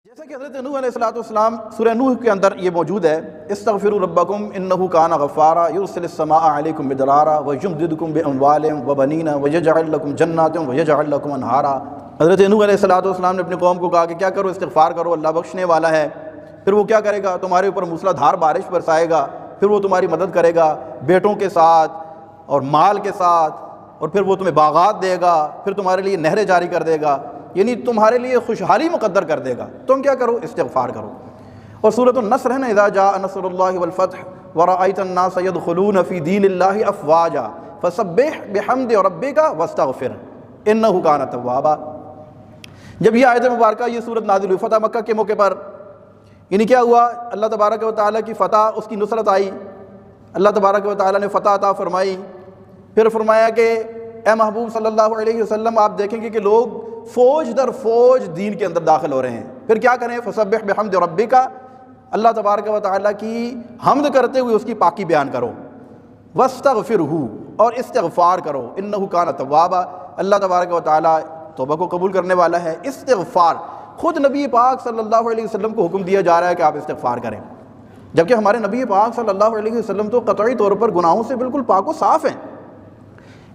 جیسا کہ حضرت نوح علیہ السلام سورہ نوح کے اندر یہ موجود ہے، استغفروا ربکم انہ کان غفارا یرسل السماء علیکم مدرارا ویمددکم باموال وبنین ویجعل لکم جنات ویجعل لکم انہارا۔ حضرت نوح علیہ السلام نے اپنی قوم کو کہا کہ کیا کرو، استغفار کرو، اللہ بخشنے والا ہے۔ پھر وہ کیا کرے گا؟ تمہارے اوپر موسلا دھار بارش برسائے گا، پھر وہ تمہاری مدد کرے گا بیٹوں کے ساتھ اور مال کے ساتھ، اور پھر وہ تمہیں باغات دے گا، پھر تمہارے لیے نہریں جاری کر دے گا، یعنی تمہارے لیے خوشحالی مقدر کر دے گا۔ تم کیا کرو؟ استغفار کرو۔ اور سورۃ النصر ہے نا، اذا جاء نصر اللہ والفتح ورأیت الناس يدخلون فی دین اللہ افواجا فسبح بحمد ربک واستغفر انہ کان توابا۔ جب یہ آیت مبارکہ یہ سورت نازل ہوئی فتح مکہ کے موقع پر، یعنی کیا ہوا؟ اللہ تبارک و تعالیٰ کی فتح، اس کی نصرت آئی، اللہ تبارک و تعالیٰ نے فتح عطا فرمائی۔ پھر فرمایا کہ اے محبوب صلی اللہ علیہ وسلم، آپ دیکھیں گے کہ لوگ فوج در فوج دین کے اندر داخل ہو رہے ہیں۔ پھر کیا کریں؟ فسبح بحمد ربک، اللہ تبارک و تعالیٰ کی حمد کرتے ہوئے اس کی پاکی بیان کرو، واستغفرہ، اور استغفار کرو، انہ کان توابا، اللہ تبارک و تعالیٰ توبہ کو قبول کرنے والا ہے۔ استغفار خود نبی پاک صلی اللہ علیہ وسلم کو حکم دیا جا رہا ہے کہ آپ استغفار کریں، جبکہ ہمارے نبی پاک صلی اللہ علیہ وسلم تو قطعی طور پر گناہوں سے بالکل پاک و صاف ہیں۔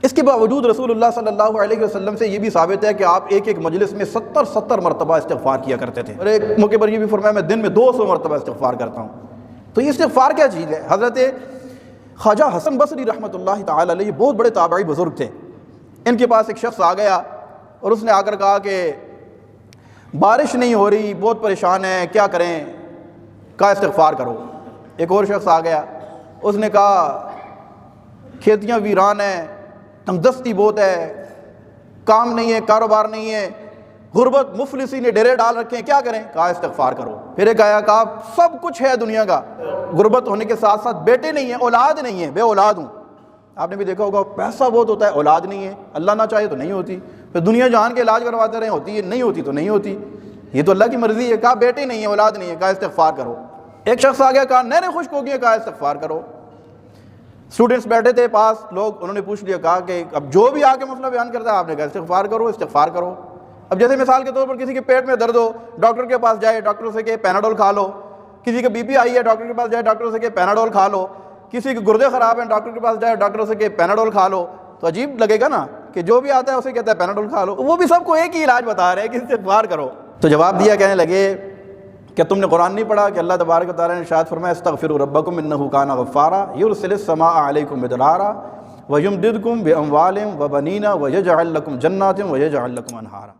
اس کے باوجود رسول اللہ صلی اللہ علیہ وسلم سے یہ بھی ثابت ہے کہ آپ ایک ایک مجلس میں 70 مرتبہ استغفار کیا کرتے تھے، اور ایک موقع پر یہ بھی فرمایا میں دن میں 200 مرتبہ استغفار کرتا ہوں۔ تو یہ استغفار کیا چیز ہے؟ حضرت خواجہ حسن بصری رحمۃ اللہ تعالی علیہ بہت بڑے تابعی بزرگ تھے، ان کے پاس ایک شخص آ گیا اور اس نے آ کر کہا کہ بارش نہیں ہو رہی، بہت پریشان ہے، کیا کریں؟ کہا استغفار کرو۔ ایک اور شخص آ گیا، اس نے کہا کھیتیاں ویران ہیں، تنگ دستی بہت ہے، کام نہیں ہے، کاروبار نہیں ہے، غربت مفلسی نے ڈیرے ڈال رکھے ہیں، کیا کریں؟ کہا استغفار کرو۔ پھر ایک آیا، کہا سب کچھ ہے دنیا کا، غربت ہونے کے ساتھ ساتھ بیٹے نہیں ہیں، اولاد نہیں ہے، بے اولاد ہوں۔ آپ نے بھی دیکھا ہوگا پیسہ بہت ہوتا ہے، اولاد نہیں ہے، اللہ نہ چاہے تو نہیں ہوتی، پھر دنیا جہان کے علاج کرواتے رہے، ہوتی ہے، نہیں ہوتی تو نہیں ہوتی، یہ تو اللہ کی مرضی ہے۔ کہا بیٹے نہیں ہیں، اولاد نہیں ہے، کہا استغفار کرو۔ ایک شخص آ گیا، کہا نہریں خشک ہو گئی ہیں، کہا استغفار کرو۔ اسٹوڈنٹس بیٹھے تھے پاس، لوگ انہوں نے پوچھ لیا، کہا کہ اب جو بھی آ کے مسئلہ بیان کرتا ہے آپ نے کہا استغفار کرو، استغفار کرو۔ اب جیسے مثال کے طور پر کسی کے پیٹ میں درد ہو، ڈاکٹر کے پاس جائے، ڈاکٹر سے کہ پیناڈول کھا لو، کسی کے بی پی آئی ہے، ڈاکٹر کے پاس جائے، ڈاکٹر سے کہ پیناڈول کھا لو، کسی کے گردے خراب ہیں، ڈاکٹر کے پاس جائے، ڈاکٹر سے کہ پیناڈول کھا لو، تو عجیب لگے گا نا کہ جو بھی آتا ہے اسے کہتا ہے پیناڈول کھا لو، وہ بھی سب کو ایک ہی علاج بتا رہے ہیں کہ استغفار کرو۔ تو جواب دیا، کہنے لگے کہ تم نے قرآن نہیں پڑھا کہ اللہ تبارک و تعالیٰ نے ارشاد فرمایا استغفروا ربکم انہ کان غفارا یرسل السماء علیکم مدرارا ویمددکم باموال وبنین ویجعل لکم جنات ویجعل لکم انہارا۔